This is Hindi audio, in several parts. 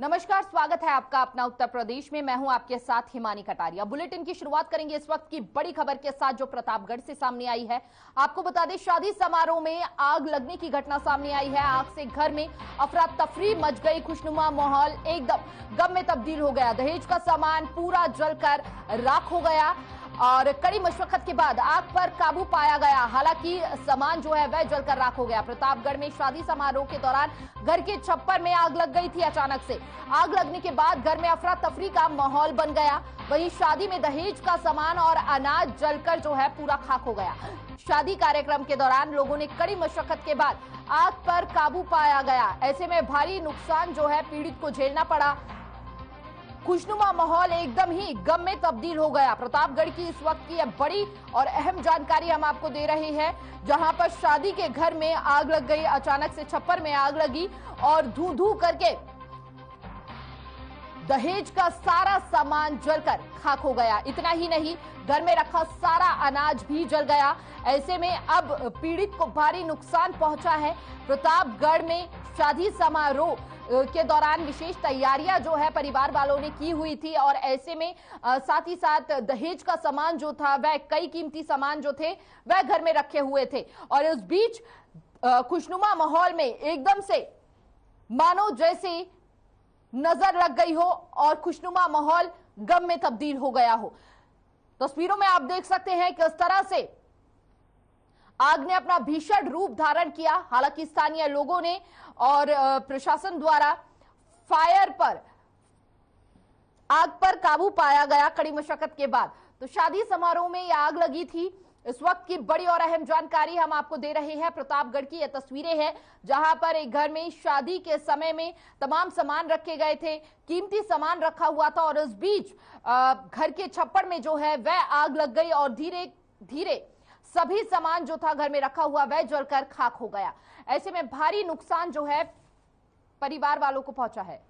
नमस्कार, स्वागत है आपका अपना उत्तर प्रदेश में। मैं हूं आपके साथ हिमानी कटारिया। बुलेटिन की शुरुआत करेंगे इस वक्त की बड़ी खबर के साथ जो प्रतापगढ़ से सामने आई है। आपको बता दें, शादी समारोह में आग लगने की घटना सामने आई है। आग से घर में अफरा तफरी मच गई। खुशनुमा माहौल एकदम गम में तब्दील हो गया। दहेज का सामान पूरा जलकर राख हो गया और कड़ी मशक्कत के बाद आग पर काबू पाया गया। हालांकि सामान जो है वह जलकर राख हो गया। प्रतापगढ़ में शादी समारोह के दौरान घर के छप्पर में आग लग गई थी। अचानक से आग लगने के बाद घर में अफरा तफरी का माहौल बन गया। वहीं शादी में दहेज का सामान और अनाज जलकर जो है पूरा खाक हो गया। शादी कार्यक्रम के दौरान लोगों ने कड़ी मशक्कत के बाद आग पर काबू पाया गया। ऐसे में भारी नुकसान जो है पीड़ित को झेलना पड़ा। खुशनुमा माहौल एकदम ही गम में तब्दील हो गया। प्रतापगढ़ की इस वक्त की बड़ी और अहम जानकारी हम आपको दे रहे हैं, जहां पर शादी के घर में आग लग गई। अचानक से छप्पर में आग लगी और धू धू करके दहेज का सारा सामान जलकर खाक हो गया। इतना ही नहीं, घर में रखा सारा अनाज भी जल गया। ऐसे में अब पीड़ित को भारी नुकसान पहुंचा है। प्रतापगढ़ में शादी समारोह के दौरान विशेष तैयारियां जो है परिवार वालों ने की हुई थी और ऐसे में साथ ही साथ दहेज का सामान जो था वह कई कीमती सामान जो थे वह घर में रखे हुए थे। और इस बीच खुशनुमा माहौल में एकदम से मानो जैसे नजर लग गई हो और खुशनुमा माहौल गम में तब्दील हो गया हो। तस्वीरों में आप देख सकते हैं किस तरह से आग ने अपना भीषण रूप धारण किया। हालांकि स्थानीय लोगों ने और प्रशासन द्वारा आग पर काबू पाया गया कड़ी मशक्कत के बाद। तो शादी समारोह में यह आग लगी थी। इस वक्त की बड़ी और अहम जानकारी हम आपको दे रहे हैं। प्रतापगढ़ की ये तस्वीरें हैं जहां पर एक घर में शादी के समय में तमाम सामान रखे गए थे, कीमती सामान रखा हुआ था और इस बीच घर के छप्पर में जो है वह आग लग गई और धीरे धीरे सभी सामान जो था घर में रखा हुआ वह जलकर खाक हो गया। ऐसे में भारी नुकसान जो है परिवार वालों को पहुंचा है।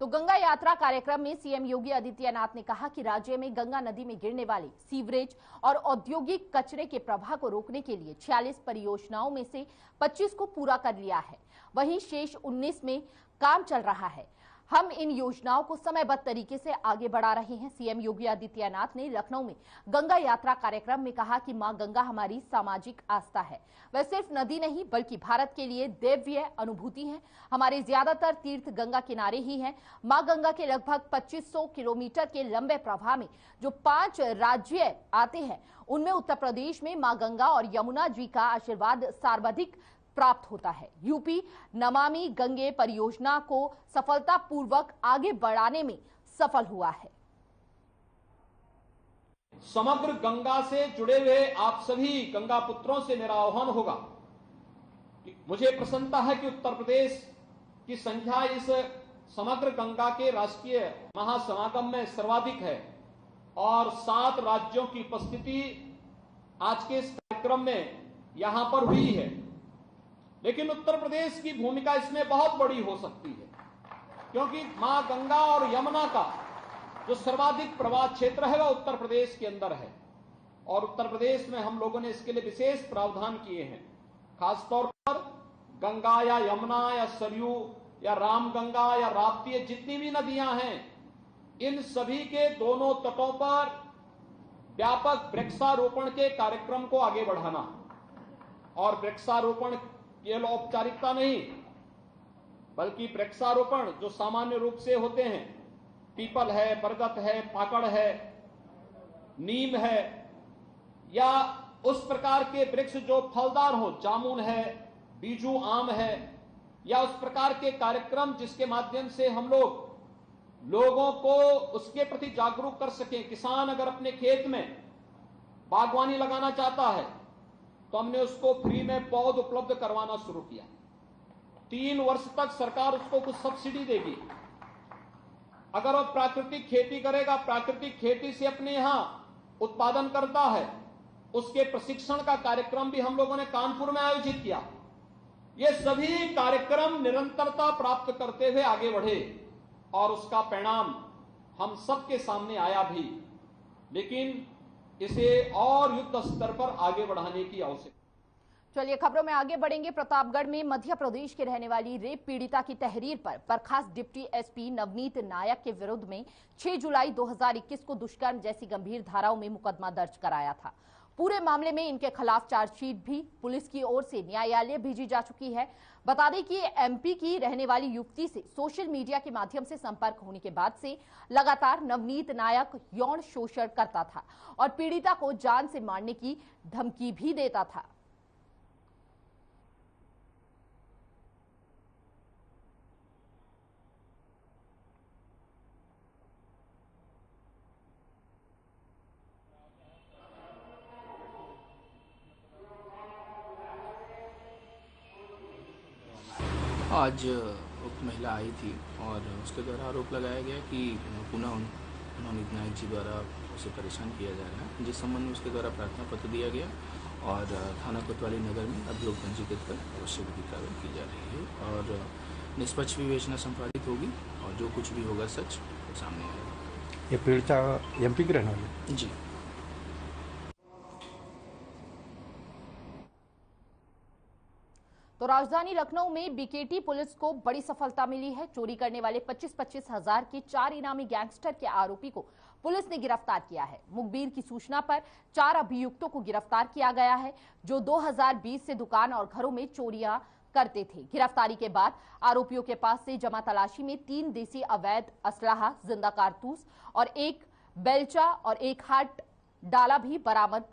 तो गंगा यात्रा कार्यक्रम में सीएम योगी आदित्यनाथ ने कहा कि राज्य में गंगा नदी में गिरने वाले सीवरेज और औद्योगिक कचरे के प्रवाह को रोकने के लिए 46 परियोजनाओं में से 25 को पूरा कर लिया है। वहीं शेष 19 में काम चल रहा है। हम इन योजनाओं को समयबद्ध तरीके से आगे बढ़ा रहे हैं। सीएम योगी आदित्यनाथ ने लखनऊ में गंगा यात्रा कार्यक्रम में कहा कि मां गंगा हमारी सामाजिक आस्था है। वह सिर्फ नदी नहीं बल्कि भारत के लिए दिव्य अनुभूति है। हमारे ज्यादातर तीर्थ गंगा किनारे ही हैं। मां गंगा के लगभग 2500 किलोमीटर के लंबे प्रवाह में जो 5 राज्य आते हैं उनमें उत्तर प्रदेश में मां गंगा और यमुना जी का आशीर्वाद सर्वाधिक प्राप्त होता है। यूपी नमामि गंगे परियोजना को सफलतापूर्वक आगे बढ़ाने में सफल हुआ है। समग्र गंगा से जुड़े हुए आप सभी गंगा पुत्रों से मेरा आह्वान होगा कि मुझे प्रसन्नता है कि उत्तर प्रदेश की संख्या इस समग्र गंगा के राष्ट्रीय महासमागम में सर्वाधिक है और 7 राज्यों की उपस्थिति आज के इस कार्यक्रम में यहां पर हुई है। लेकिन उत्तर प्रदेश की भूमिका इसमें बहुत बड़ी हो सकती है, क्योंकि मां गंगा और यमुना का जो सर्वाधिक प्रवाह क्षेत्र है वह उत्तर प्रदेश के अंदर है और उत्तर प्रदेश में हम लोगों ने इसके लिए विशेष प्रावधान किए हैं। खासतौर पर गंगा या यमुना या सरयू या रामगंगा या राप्ती, जितनी भी नदियां हैं, इन सभी के दोनों तटों पर व्यापक वृक्षारोपण के कार्यक्रम को आगे बढ़ाना। और वृक्षारोपण केवल औपचारिकता नहीं बल्कि वृक्षारोपण जो सामान्य रूप से होते हैं, पीपल है, बरगद है, पाकड़ है, नीम है, या उस प्रकार के वृक्ष जो फलदार हो, जामुन है, बीजू आम है, या उस प्रकार के कार्यक्रम जिसके माध्यम से हम लोगों को उसके प्रति जागरूक कर सकें। किसान अगर अपने खेत में बागवानी लगाना चाहता है तो हमने उसको फ्री में पौध उपलब्ध करवाना शुरू किया। 3 वर्ष तक सरकार उसको कुछ सब्सिडी देगी। अगर वो प्राकृतिक खेती करेगा, प्राकृतिक खेती से अपने यहां उत्पादन करता है, उसके प्रशिक्षण का कार्यक्रम भी हम लोगों ने कानपुर में आयोजित किया। ये सभी कार्यक्रम निरंतरता प्राप्त करते हुए आगे बढ़े और उसका परिणाम हम सबके सामने आया भी। लेकिन इसे और युद्ध स्तर पर आगे बढ़ाने की आवश्यकता। चलिए खबरों में आगे बढ़ेंगे। प्रतापगढ़ में मध्य प्रदेश के रहने वाली रेप पीड़िता की तहरीर पर बर्खास्त डिप्टी एसपी नवनीत नायक के विरुद्ध में 6 जुलाई 2021 को दुष्कर्म जैसी गंभीर धाराओं में मुकदमा दर्ज कराया था। पूरे मामले में इनके खिलाफ चार्जशीट भी पुलिस की ओर से न्यायालय भेजी जा चुकी है। बता दें कि एमपी की रहने वाली युवती से सोशल मीडिया के माध्यम से संपर्क होने के बाद से लगातार नवनीत नायक यौन शोषण करता था और पीड़िता को जान से मारने की धमकी भी देता था। आज उक्त महिला आई थी और उसके द्वारा आरोप लगाया गया कि पुनः नवनीत नायक जी द्वारा उसे परेशान किया जा रहा है, जिस संबंध में उसके द्वारा प्रार्थना पत्र दिया गया और थाना कोतवाली नगर में अभियोग पंजीकृत कर अवश्य विधि कार्रवाई की जा रही है और निष्पक्ष विवेचना संपादित होगी और जो कुछ भी होगा सच सामने आएगा। ये पीड़िता एमपी की रहने वाली जी। तो राजधानी लखनऊ में बीकेटी पुलिस को बड़ी सफलता मिली है। चोरी करने वाले 25-25 हजार के 4 इनामी गैंगस्टर के आरोपी को पुलिस ने गिरफ्तार किया है। मुखबिर की सूचना पर 4 अभियुक्तों को गिरफ्तार किया गया है जो 2020 से दुकान और घरों में चोरियां करते थे। गिरफ्तारी के बाद आरोपियों के पास से जमा तलाशी में 3 देसी अवैध असलाहा, जिंदा कारतूस और 1 बेलचा और 1 हाथ डाला भी बरामद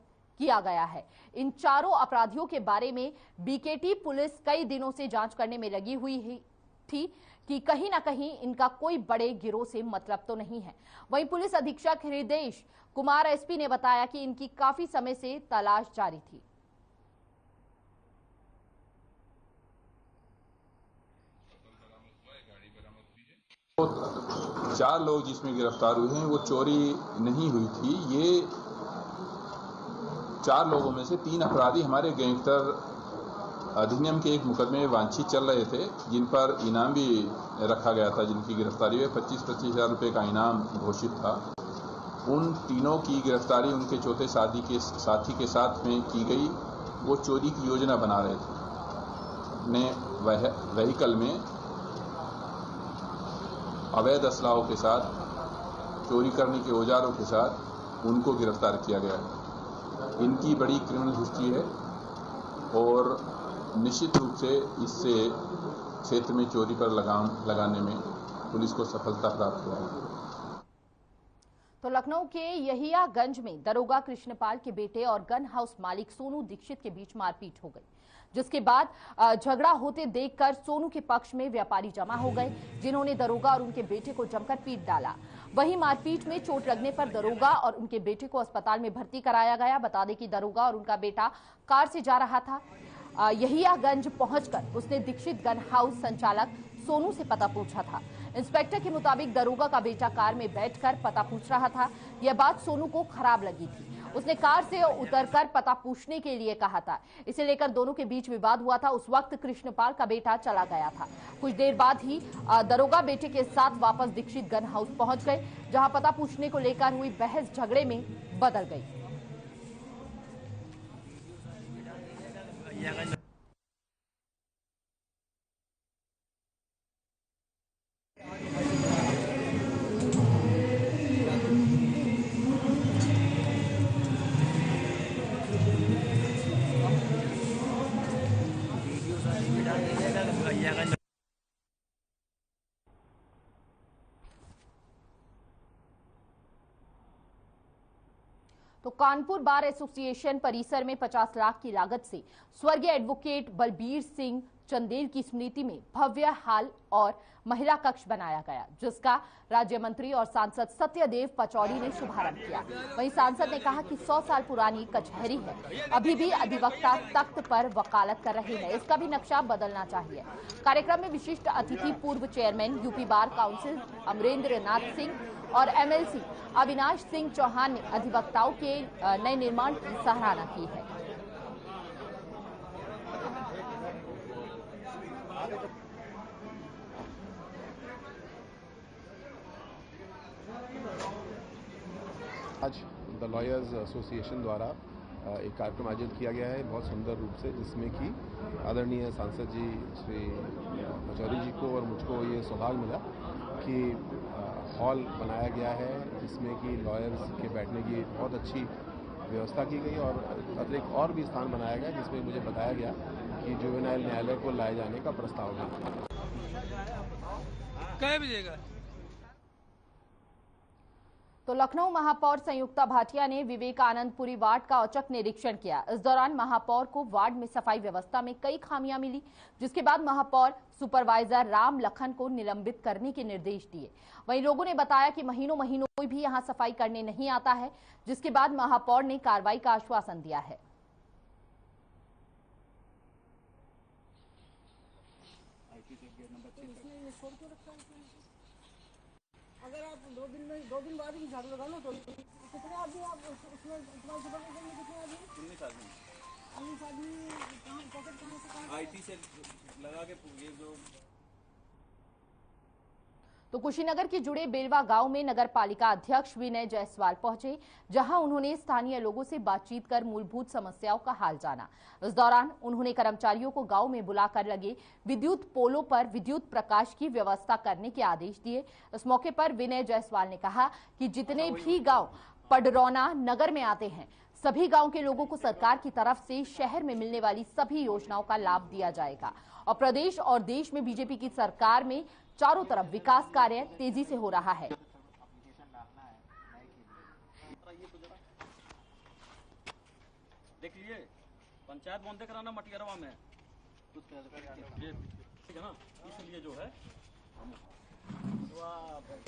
किया गया है। इन चारों अपराधियों के बारे में बीकेटी पुलिस कई दिनों से जांच करने में लगी हुई थी कि कहीं ना कहीं इनका कोई बड़े गिरोह से मतलब तो नहीं है। वहीं पुलिस अधीक्षक हृदय कुमार एसपी ने बताया कि इनकी काफी समय से तलाश जारी थी। तो 4 लोग जिसमें गिरफ्तार हुए हैं वो चोरी नहीं हुई थी। ये 4 लोगों में से 3 अपराधी हमारे गैंगस्टर अधिनियम के एक मुकदमे में वांछित चल रहे थे, जिन पर इनाम भी रखा गया था, जिनकी गिरफ्तारी में 25-25 हजार रुपये का इनाम घोषित था। उन तीनों की गिरफ्तारी उनके चौथे साथी के साथ में की गई। वो चोरी की योजना बना रहे थे। ने व्हीकल में अवैध असलाहों के साथ, चोरी करने के औजारों के साथ उनको गिरफ्तार किया गया है। इनकी बड़ी क्रिमिनल हिस्ट्री है और निश्चित रूप से इससे क्षेत्र में चोरी पर लगाम लगाने में पुलिस को सफलता प्राप्त हुई है। तो लखनऊ के यहियागंज में दरोगा कृष्णपाल के बेटे और गन हाउस मालिक सोनू दीक्षित के बीच मारपीट हो गई, जिसके बाद झगड़ा होते देखकर सोनू के पक्ष में व्यापारी जमा हो गए, जिन्होंने दरोगा और उनके बेटे को जमकर पीट डाला। वहीं मारपीट में चोट लगने पर दरोगा और उनके बेटे को अस्पताल में भर्ती कराया गया। बता दें कि दरोगा और उनका बेटा कार से जा रहा था। यहियागंज पहुंचकर उसने दीक्षित गन हाउस संचालक सोनू से पता पूछा था। इंस्पेक्टर के मुताबिक दरोगा का बेटा कार में बैठकर पता पूछ रहा था। यह बात सोनू को खराब लगी थी। उसने कार से उतरकर पता पूछने के लिए कहा था। इसे लेकर दोनों के बीच विवाद हुआ था। उस वक्त कृष्णपाल का बेटा चला गया था। कुछ देर बाद ही दरोगा बेटे के साथ वापस दीक्षित गन हाउस पहुंच गए, जहां पता पूछने को लेकर हुई बहस झगड़े में बदल गई। तो कानपुर बार एसोसिएशन परिसर में 50 लाख की लागत से स्वर्गीय एडवोकेट बलबीर सिंह चंदेल की स्मृति में भव्य हॉल और महिला कक्ष बनाया गया, जिसका राज्य मंत्री और सांसद सत्यदेव पचौरी ने शुभारंभ किया। वहीं सांसद ने कहा कि 100 साल पुरानी कचहरी है, अभी भी अधिवक्ता तख्त पर वकालत कर रहे हैं, इसका भी नक्शा बदलना चाहिए। कार्यक्रम में विशिष्ट अतिथि पूर्व chairman UP bar council Amarendra Nath Singh और एमएलसी अविनाश सिंह चौहान ने अधिवक्ताओं के नए निर्माण की सराहना की है। आज द लॉयर्स एसोसिएशन द्वारा एक कार्यक्रम आयोजित किया गया है बहुत सुंदर रूप से, जिसमें कि आदरणीय सांसद जी श्री पचौरी जी को और मुझको ये सौभाग्य मिला कि हॉल बनाया गया है जिसमें कि लॉयर्स के बैठने की बहुत अच्छी व्यवस्था की गई और अतिरिक्त और भी स्थान बनाया गया, जिसमें मुझे बताया गया कि जुवेनाइल न्यायालय को लाए जाने का प्रस्ताव है। तो लखनऊ महापौर संयुक्ता भाटिया ने विवेकानंदपुरी वार्ड का औचक निरीक्षण किया। इस दौरान महापौर को वार्ड में सफाई व्यवस्था में कई खामियां मिली, जिसके बाद महापौर सुपरवाइजर राम लखन को निलंबित करने के निर्देश दिए। वहीं लोगों ने बताया कि महीनों कोई भी यहां सफाई करने नहीं आता है, जिसके बाद महापौर ने कार्रवाई का आश्वासन दिया है। अगर आप दो दिन बाद ही झाड़ू लगा लो तो कितने आदमी आप उसमें इतना सुबह में कितने आदमी 19 आदमी कहाँ पॉकेट कहाँ से कहाँ आईटी से लगा के ये जो। तो कुशीनगर के जुड़े बेलवा गांव में नगर पालिका अध्यक्ष विनय जायसवाल पहुंचे, जहां उन्होंने स्थानीय लोगों से बातचीत कर मूलभूत समस्याओं का हाल जाना। इस दौरान उन्होंने कर्मचारियों को गांव में बुलाकर लगे विद्युत पोलों पर विद्युत प्रकाश की व्यवस्था करने के आदेश दिए। इस मौके पर विनय जायसवाल ने कहा कि जितने भी गांव पडरौना नगर में आते हैं, सभी गांव के लोगों को सरकार की तरफ से शहर में मिलने वाली सभी योजनाओं का लाभ दिया जाएगा और प्रदेश और देश में बीजेपी की सरकार में चारों तरफ विकास कार्य तेजी से हो रहा है। देख लिए पंचायत बंदे कराना मटियरवा में ना, इसलिए जो है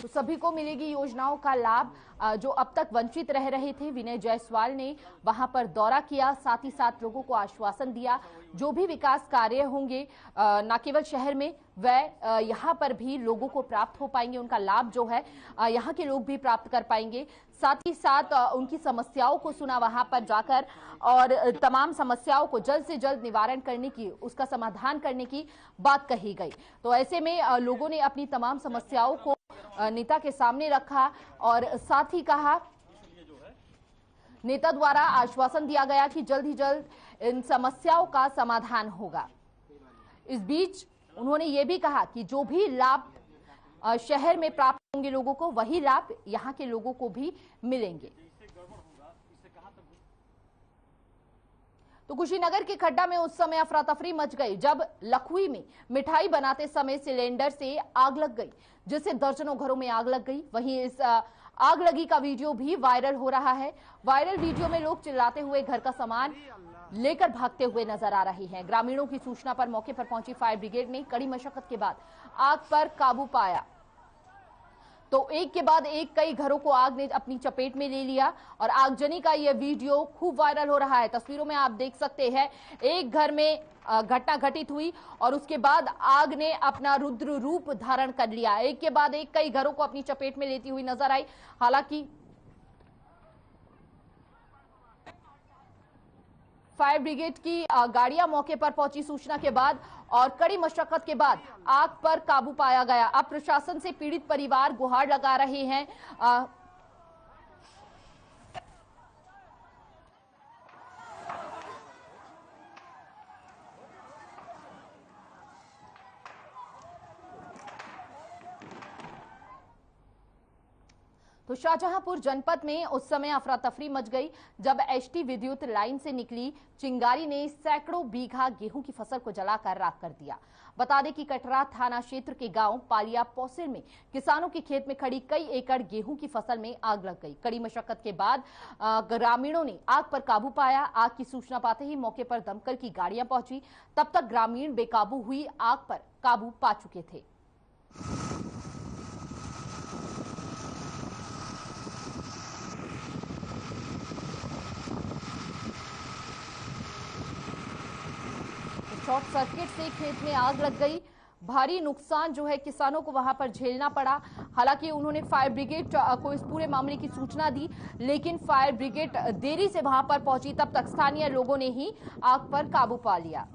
तो सभी को मिलेगी योजनाओं का लाभ। जो अब तक वंचित रह रहे थे, विनय जायसवाल ने वहां पर दौरा किया, साथ ही साथ लोगों को आश्वासन दिया जो भी विकास कार्य होंगे न केवल शहर में, वह यहाँ पर भी लोगों को प्राप्त हो पाएंगे। उनका लाभ जो है यहाँ के लोग भी प्राप्त कर पाएंगे। साथ ही साथ उनकी समस्याओं को सुना वहां पर जाकर और तमाम समस्याओं को जल्द से जल्द निवारण करने की, उसका समाधान करने की बात कही गई। तो ऐसे में लोगों ने अपनी तमाम समस्याओं को नेता के सामने रखा और साथ ही कहा, नेता द्वारा आश्वासन दिया गया कि जल्द ही जल्द इन समस्याओं का समाधान होगा। इस बीच उन्होंने ये भी कहा कि जो भी लाभ शहर में प्राप्त होंगे लोगों को, वही लाभ यहाँ के लोगों को भी मिलेंगे। तो कुशीनगर के खड्डा में उस समय अफरा तफरी मच गई जब लखुई में मिठाई बनाते समय सिलेंडर से आग लग गई, जिससे दर्जनों घरों में आग लग गई। वहीं इस आग लगी का वीडियो भी वायरल हो रहा है। वायरल वीडियो में लोग चिल्लाते हुए घर का सामान लेकर भागते हुए नजर आ रहे हैं। ग्रामीणों की सूचना पर मौके पर पहुंची फायर ब्रिगेड ने कड़ी मशक्कत के बाद आग पर काबू पाया। तो एक के बाद एक कई घरों को आग ने अपनी चपेट में ले लिया और आगजनी का यह वीडियो खूब वायरल हो रहा है। तस्वीरों में आप देख सकते हैं, एक घर में घटना घटित हुई और उसके बाद आग ने अपना रुद्र रूप धारण कर लिया। एक के बाद एक कई घरों को अपनी चपेट में लेती हुई नजर आई। हालांकि फायर ब्रिगेड की गाड़ियां मौके पर पहुंची सूचना के बाद और कड़ी मशक्कत के बाद आग पर काबू पाया गया। अब प्रशासन से पीड़ित परिवार गुहार लगा रहे हैं। तो शाहजहांपुर जनपद में उस समय अफरा तफरी मच गई जब एसटी विद्युत लाइन से निकली चिंगारी ने सैकड़ों बीघा गेहूं की फसल को जलाकर राख कर दिया। बता दें कि कटरा थाना क्षेत्र के गांव पालिया पौसिर में किसानों के खेत में खड़ी कई एकड़ गेहूं की फसल में आग लग गई। कड़ी मशक्कत के बाद ग्रामीणों ने आग पर काबू पाया। आग की सूचना पाते ही मौके पर दमकल की गाड़ियां पहुंची। तब तक ग्रामीण बेकाबू हुई आग पर काबू पा चुके थे। शॉर्ट सर्किट से खेत में आग लग गई। भारी नुकसान जो है किसानों को वहां पर झेलना पड़ा। हालांकि उन्होंने फायर ब्रिगेड को इस पूरे मामले की सूचना दी, लेकिन फायर ब्रिगेड देरी से वहां पर पहुंची। तब तक स्थानीय लोगों ने ही आग पर काबू पा लिया।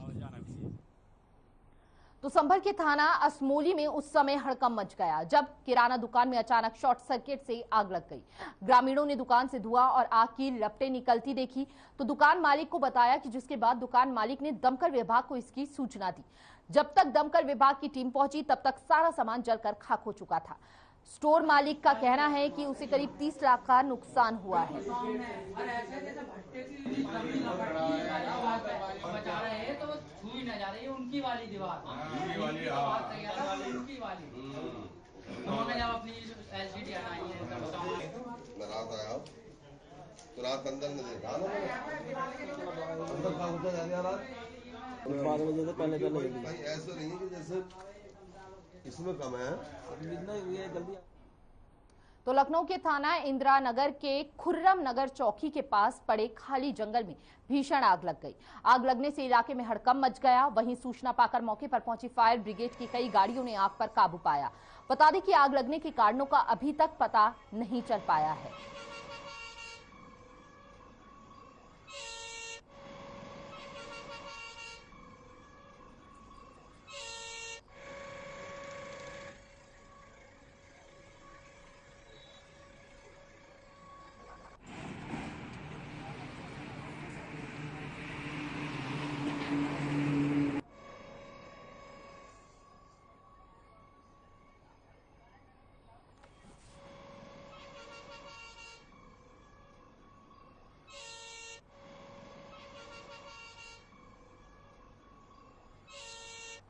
तो संभल के थाना असमोली में उस समय हड़कंप मच गया जब किराना दुकान में अचानक शॉर्ट सर्किट से आग लग गई। ग्रामीणों ने दुकान से धुआं और आग की लपटें निकलती देखी तो दुकान मालिक को बताया कि जिसके बाद दुकान मालिक ने दमकल विभाग को इसकी सूचना दी। जब तक दमकल विभाग की टीम पहुंची तब तक सारा सामान जलकर खाक हो चुका था। स्टोर मालिक का कहना है कि उसे करीब 30 लाख का नुकसान हुआ है। उनकी वाली दीवार उन्होंने जब अपनी एलसीडी हटाई है तो रात अंदर में देखा भाई ऐसा नहीं है कि जैसे इसमें कम है जल्दी। तो लखनऊ के थाना इंदिरा नगर के खुर्रम नगर चौकी के पास पड़े खाली जंगल में भीषण आग लग गई। आग लगने से इलाके में हड़कंप मच गया। वहीं सूचना पाकर मौके पर पहुंची फायर ब्रिगेड की कई गाड़ियों ने आग पर काबू पाया। बता दें कि आग लगने के कारणों का अभी तक पता नहीं चल पाया है।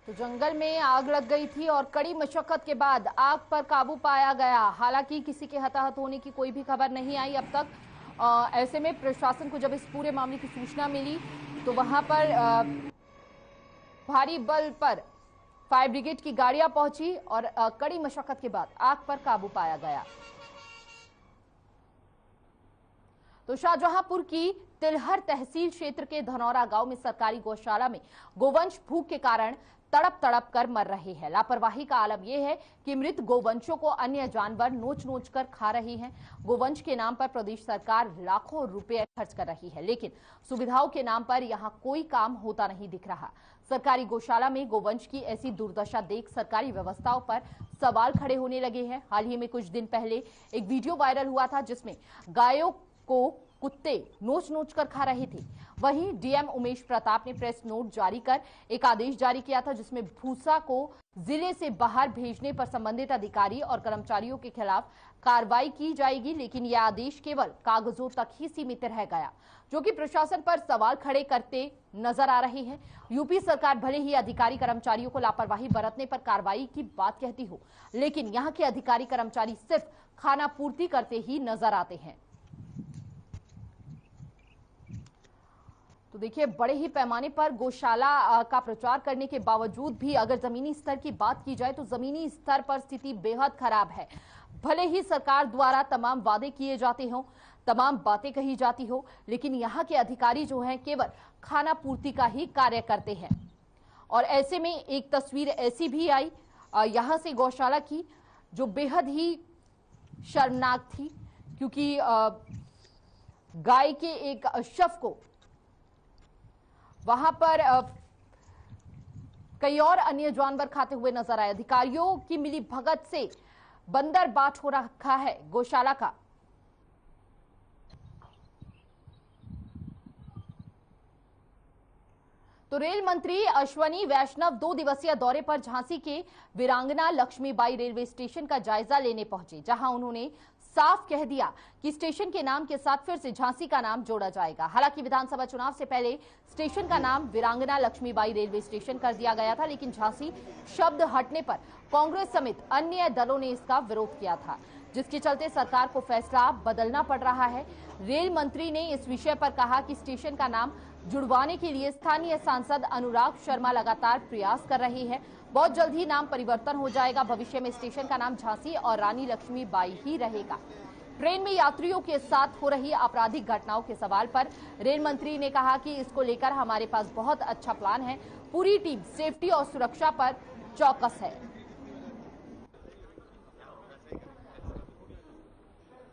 तो जंगल में आग लग गई थी और कड़ी मशक्कत के बाद आग पर काबू पाया गया। हालांकि किसी के हताहत होने की कोई भी खबर नहीं आई अब तक। ऐसे में प्रशासन को जब इस पूरे मामले की सूचना मिली तो वहां पर भारी बल पर फायर ब्रिगेड की गाड़ियां पहुंची और कड़ी मशक्कत के बाद आग पर काबू पाया गया। तो शाहजहांपुर की तिलहर तहसील क्षेत्र के धनौरा गांव में सरकारी गौशाला में गोवंश भूख के कारण तड़प तड़प कर मर रहे हैं। लापरवाही का आलम यह है कि मृत गोवंशों को अन्य जानवर नोच नोच कर खा रहे हैं। गोवंश के नाम पर प्रदेश सरकार लाखों रुपए खर्च कर रही है, लेकिन सुविधाओं के नाम पर यहां कोई काम होता नहीं दिख रहा। सरकारी गौशाला में गोवंश की ऐसी दुर्दशा देख सरकारी व्यवस्थाओं पर सवाल खड़े होने लगे हैं। हाल ही में कुछ दिन पहले एक वीडियो वायरल हुआ था जिसमें गायों को कुत्ते नोच नोच कर खा रहे थे। वहीं डीएम उमेश प्रताप ने प्रेस नोट जारी कर एक आदेश जारी किया था जिसमें भूसा को जिले से बाहर भेजने पर संबंधित अधिकारी और कर्मचारियों के खिलाफ कार्रवाई की जाएगी, लेकिन यह आदेश केवल कागजों तक ही सीमित रह गया, जो कि प्रशासन पर सवाल खड़े करते नजर आ रहे हैं। यूपी सरकार भले ही अधिकारी कर्मचारियों को लापरवाही बरतने पर कार्रवाई की बात कहती हो, लेकिन यहाँ के अधिकारी कर्मचारी सिर्फ खाना पूर्ति करते ही नजर आते हैं। तो देखिए, बड़े ही पैमाने पर गौशाला का प्रचार करने के बावजूद भी अगर जमीनी स्तर की बात की जाए तो जमीनी स्तर पर स्थिति बेहद खराब है। भले ही सरकार द्वारा तमाम वादे किए जाते हों, तमाम बातें कही जाती हो, लेकिन यहाँ के अधिकारी जो हैं केवल खाना पूर्ति का ही कार्य करते हैं। और ऐसे में एक तस्वीर ऐसी भी आई यहाँ से गौशाला की जो बेहद ही शर्मनाक थी, क्योंकि गाय के एक शव को वहां पर कई और अन्य जानवर खाते हुए नजर आए। अधिकारियों की मिली भगत से बंदर बाट हो रखा है गौशाला का। तो रेल मंत्री अश्वनी वैष्णव 2 दिवसीय दौरे पर झांसी के वीरांगना लक्ष्मीबाई रेलवे स्टेशन का जायजा लेने पहुंचे, जहां उन्होंने साफ कह दिया कि स्टेशन के नाम के साथ फिर से झांसी का नाम जोड़ा जाएगा। हालांकि विधानसभा चुनाव से पहले स्टेशन का नाम वीरांगना लक्ष्मीबाई रेलवे स्टेशन कर दिया गया था, लेकिन झांसी शब्द हटने पर कांग्रेस समेत अन्य दलों ने इसका विरोध किया था, जिसके चलते सरकार को फैसला बदलना पड़ रहा है। रेल मंत्री ने इस विषय पर कहा कि स्टेशन का नाम जुड़वाने के लिए स्थानीय सांसद अनुराग शर्मा लगातार प्रयास कर रहे हैं। बहुत जल्द ही नाम परिवर्तन हो जाएगा। भविष्य में स्टेशन का नाम झांसी और रानी लक्ष्मीबाई ही रहेगा। ट्रेन में यात्रियों के साथ हो रही आपराधिक घटनाओं के सवाल पर रेल मंत्री ने कहा कि इसको लेकर हमारे पास बहुत अच्छा प्लान है। पूरी टीम सेफ्टी और सुरक्षा पर चौकस है।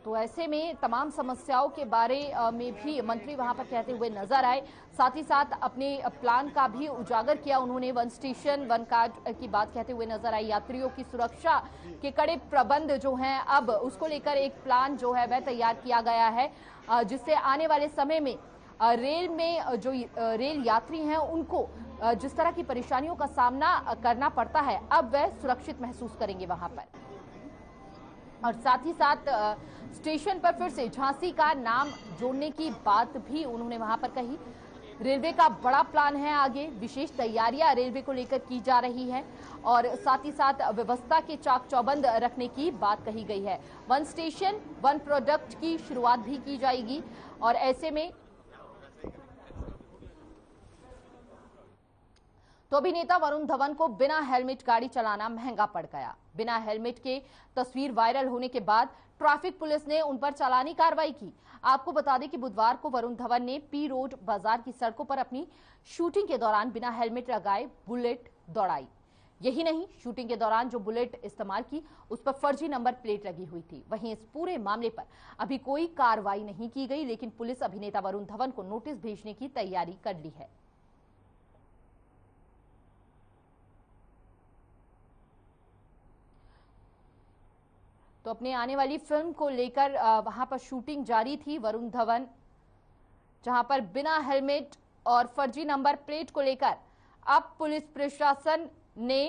तो ऐसे में तमाम समस्याओं के बारे में भी मंत्री वहां पर कहते हुए नजर आए। साथ ही साथ अपने प्लान का भी उजागर किया उन्होंने। वन स्टेशन वन कार्ड की बात कहते हुए नजर आई। यात्रियों की सुरक्षा के कड़े प्रबंध जो हैं अब उसको लेकर एक प्लान जो है वह तैयार किया गया है, जिससे आने वाले समय में रेल में जो रेल यात्री हैं उनको जिस तरह की परेशानियों का सामना करना पड़ता है अब वह सुरक्षित महसूस करेंगे वहां पर। और साथ ही साथ स्टेशन पर फिर से झांसी का नाम जोड़ने की बात भी उन्होंने वहां पर कही। रेलवे का बड़ा प्लान है, आगे विशेष तैयारियां रेलवे को लेकर की जा रही है और साथ ही साथ व्यवस्था के चाक चौबंद रखने की बात कही गई है। वन स्टेशन वन प्रोडक्ट की शुरुआत भी की जाएगी और ऐसे में तो अभिनेता वरुण धवन को बिना हेलमेट गाड़ी चलाना महंगा पड़ गया। बिना हेलमेट के तस्वीर वायरल होने के बाद ट्रैफिक पुलिस ने उन पर चालानी कार्रवाई की। आपको बता दें कि बुधवार को वरुण धवन ने पी रोड बाजार की सड़कों पर अपनी शूटिंग के दौरान बिना हेलमेट लगाए बुलेट दौड़ाई। यही नहीं, शूटिंग के दौरान जो बुलेट इस्तेमाल की उस पर फर्जी नंबर प्लेट लगी हुई थी। वहीं इस पूरे मामले पर अभी कोई कार्रवाई नहीं की गई, लेकिन पुलिस अभिनेता वरुण धवन को नोटिस भेजने की तैयारी कर ली है। तो अपने आने वाली फिल्म को लेकर वहां पर शूटिंग जारी थी। वरुण धवन जहां पर बिना हेलमेट और फर्जी नंबर प्लेट को लेकर अब पुलिस प्रशासन ने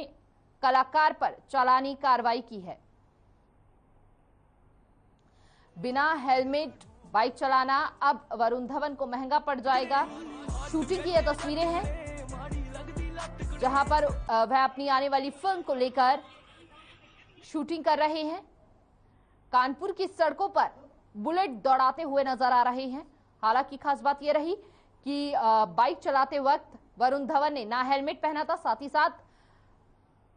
कलाकार पर चालानी कार्रवाई की है। बिना हेलमेट बाइक चलाना अब वरुण धवन को महंगा पड़ जाएगा। शूटिंग की ये तस्वीरें हैं जहां पर वह अपनी आने वाली फिल्म को लेकर शूटिंग कर रहे हैं। कानपुर की सड़कों पर बुलेट दौड़ाते हुए नजर आ रहे हैं। हालांकि खास बात यह रही कि बाइक चलाते वक्त वरुण धवन ने ना हेलमेट पहना था, साथ ही साथ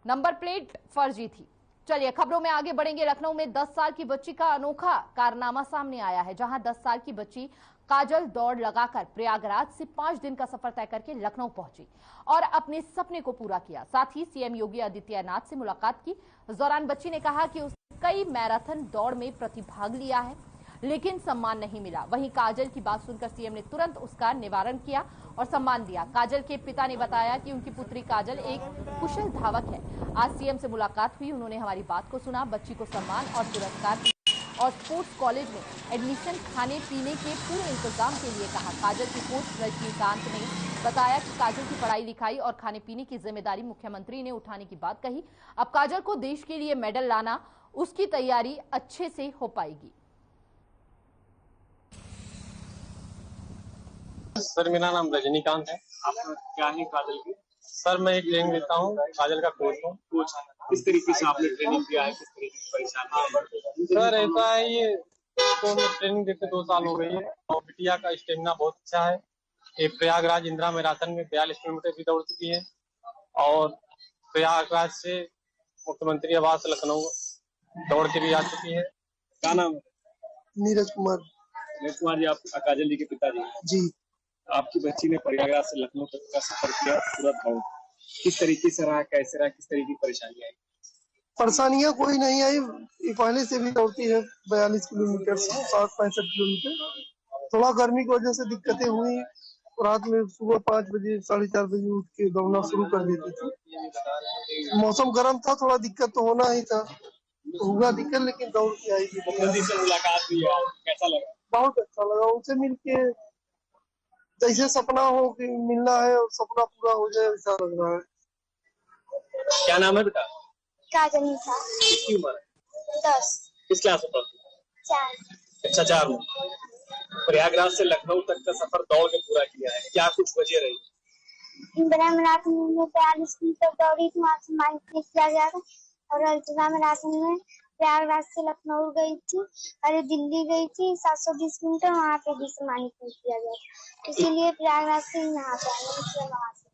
नंबर प्लेट फर्जी थी। चलिए खबरों में आगे बढ़ेंगे। लखनऊ में 10 साल की बच्ची का अनोखा कारनामा सामने आया है, जहां 10 साल की बच्ची काजल दौड़ लगाकर प्रयागराज से 5 दिन का सफर तय करके लखनऊ पहुंची और अपने सपने को पूरा किया। साथ ही सीएम योगी आदित्यनाथ से मुलाकात की। इस दौरान बच्ची ने कहा कि उसने कई मैराथन दौड़ में प्रतिभाग लिया है, लेकिन सम्मान नहीं मिला। वहीं काजल की बात सुनकर सीएम ने तुरंत उसका निवारण किया और सम्मान दिया। काजल के पिता ने बताया कि उनकी पुत्री काजल एक कुशल धावक है। आज सीएम से मुलाकात हुई, उन्होंने हमारी बात को सुना, बच्ची को सम्मान और पुरस्कार और स्पोर्ट्स कॉलेज में एडमिशन, खाने पीने के पूरे इंतजाम के लिए कहा। काजल की कोच रजनीकांत ने बताया कि काजल की पढ़ाई लिखाई और खाने पीने की जिम्मेदारी मुख्यमंत्री ने उठाने की बात कही। अब काजल को देश के लिए मेडल लाना, उसकी तैयारी अच्छे से हो पाएगी। सर मेरा नाम रजनीकांत है। आपका क्या है काजल की? सर मैं एक ट्रेनिंग देता हूँ, काजल का कोच हूँ। कोच किस तरीके से आपने ट्रेनिंग दिया है, किस तरीके की परेशानी? सर ऐसा है, ये तो मैं ट्रेनिंग देते 2 साल हो गई है और बिटिया का स्टेमिना बहुत अच्छा है। ये प्रयागराज इंदिरा मैराथन में 42 किलोमीटर की दौड़ चुकी है और प्रयागराज से मुख्यमंत्री आवास लखनऊ दौड़ के भी आ चुकी है। क्या नाम है? नीरज कुमार। नीरज कुमार जी, आप काजल जी के पिताजी? जी। आपकी बच्ची ने प्रयागराज से लखनऊ तक का सफर किया, पूरा दौड़ किस तरीके से रहा, कैसे रहा, किस तरीके की परेशानी आई? परेशानियां कोई नहीं आई, पहले से भी दौड़ती है 42 किलोमीटर 60-65 किलोमीटर। थोड़ा गर्मी की वजह से दिक्कतें हुई, रात में सुबह 5 बजे 4:30 बजे उठ के दौड़ना शुरू कर देती थी। मौसम गर्म था, थोड़ा दिक्कत तो होना ही था, तो हुआ दिक्कत, लेकिन दौड़ के आई थी। मुख्यमंत्री से मुलाकात हुई, कैसा लगा? बहुत अच्छा लगा, उनसे मिलके जैसे सपना हो कि मिलना है और सपना पूरा हो जाए ऐसा लग रहा है। क्या नाम है बेटा? काजल था। कितनी उम्र है? 10। किस क्लास में पढ़ती? 4। अच्छा, 4 में। प्रयागराज से लखनऊ तक का सफर दौड़ के पूरा किया है, क्या कुछ वजह रही? इंदिरा मैराथन में 42 किलोमीटर दौड़ी थी, वहाँ से सम्मानित किया गया था। और इंदिरा मैराथन में प्रयागराज से लखनऊ गई थी, अरे दिल्ली गई थी 720 किलोमीटर, वहाँ पे भी सम्मानित किया गया, इसीलिए प्रयागराज से यहाँ पे आए, वहाँ से।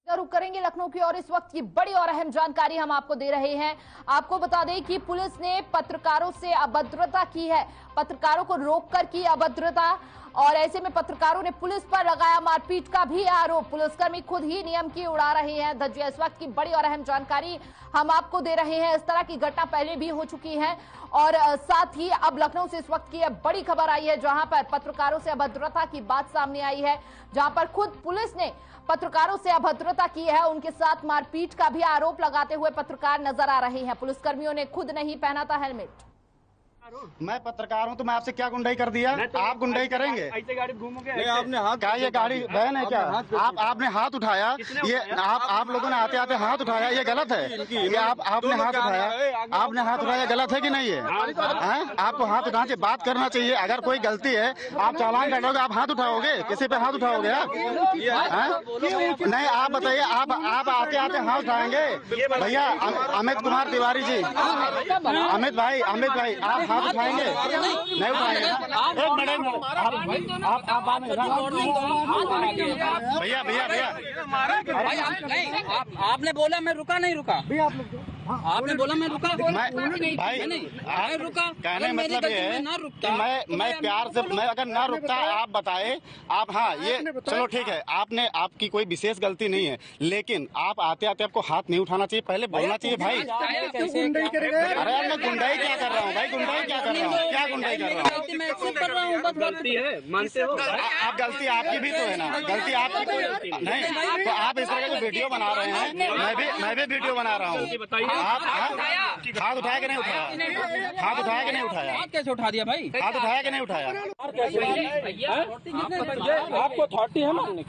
रुक करेंगे लखनऊ की और इस वक्त की बड़ी और अहम जानकारी हम आपको दे रहे हैं। आपको बता दें कि पुलिस ने पत्रकारों से अभद्रता की है, पत्रकारों को रोककर की अभद्रता और ऐसे में पत्रकारों ने पुलिस पर लगाया मारपीट का भी आरोप। पुलिसकर्मी खुद ही नियम की उड़ा रहे हैं धज्जियां। इस वक्त की बड़ी और अहम जानकारी हम आपको दे रहे हैं। इस तरह की घटना पहले भी हो चुकी है और साथ ही अब लखनऊ से इस वक्त की बड़ी खबर आई है, जहां पर पत्रकारों से अभद्रता की बात सामने आई है, जहां पर खुद पुलिस ने पत्रकारों से अभद्रता की है। उनके साथ मारपीट का भी आरोप लगाते हुए पत्रकार नजर आ रहे हैं। पुलिसकर्मियों ने खुद नहीं पहना था हेलमेट। मैं पत्रकार हूं तो मैं आपसे क्या गुंडाई कर दिया? आप गुंडाई करेंगे? ऐसे गाड़ी घूमोगे? आपने हाथ क्या ये गाड़ी बहन है क्या? आपने हाथ उठाया, ये आप लोगों ने आते आते हाथ उठाया, ये गलत है। ये आपने हाथ उठाया, आपने हाथ उठाया, गलत है कि नहीं है? आपको हाथ उठा के बात करना चाहिए। अगर कोई गलती है आप चालान काटोगे, आप हाथ उठाओगे? किसी पे हाथ उठाओगे आप? नहीं, आप बताइए, आप आते आते हाथ उठाएंगे? भैया अमित कुमार तिवारी जी, अमित भाई आप हाथ उठाएंगे? नहीं उठाएंगे। भैया आपने बोला मैं रुका नहीं रुका? आपने बोला मैं रुका? भाई मैं रुका। कहने मतलब ये है कि मैं प्यार से, मैं अगर ना रुकता आप बताए, आप हाँ ये चलो ठीक है, आपकी कोई विशेष गलती नहीं है, लेकिन आप आते आते आपको हाथ नहीं उठाना चाहिए, पहले बोलना चाहिए भाई। अरे मैं गुंडाई क्या कर रहा हूँ भाई? गुंडाई क्या कर रहा हूँ? क्या गुंडाई कर रहा हूँ? गलती है, मानते हो? आप गलती आपकी भी तो है ना, गलती आपकी नहीं तो आप इस तरह का जो वीडियो बना रहे हैं, मैं भी वीडियो बना रहा हूँ। आप हाथ उठाया कि नहीं उठाया? हाथ उठाया कि नहीं उठाया? हाथ कैसे उठा दिया भाई? हाथ उठाया कि नहीं उठाया? आपको अथॉरिटी है मारने की?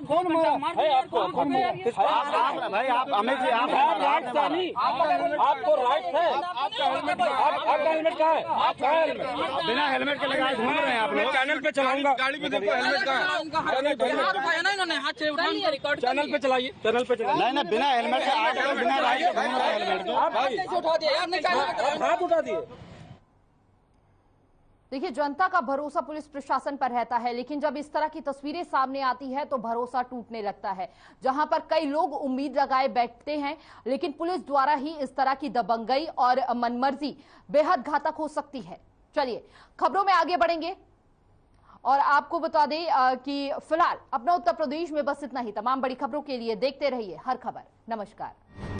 कौन मारा है आपको? भाई आप अमित जी, आपको राइट है। आपका हेलमेट कहाँ है? आपका हेलमेट बिना हेलमेट के लगाए घूम रहे हैं आप लोग। चैनल पे चलाऊंगा। गाड़ी में देखो हेलमेट कहाँ है? इन्होंने हाथ से उठा लिया। चैनल पे चलाइए, चैनल पे चलाइए। नहीं बिना हेलमेट के आप लोग बिना राइट के घूम रहे हैं। हेलमेट हाथ उठा दिए। देखिए, जनता का भरोसा पुलिस प्रशासन पर रहता है, लेकिन जब इस तरह की तस्वीरें सामने आती है तो भरोसा टूटने लगता है। जहां पर कई लोग उम्मीद लगाए बैठते हैं, लेकिन पुलिस द्वारा ही इस तरह की दबंगई और मनमर्जी बेहद घातक हो सकती है। चलिए खबरों में आगे बढ़ेंगे और आपको बता दें कि फिलहाल अपना उत्तर प्रदेश में बस इतना ही। तमाम बड़ी खबरों के लिए देखते रहिए हर खबर। नमस्कार।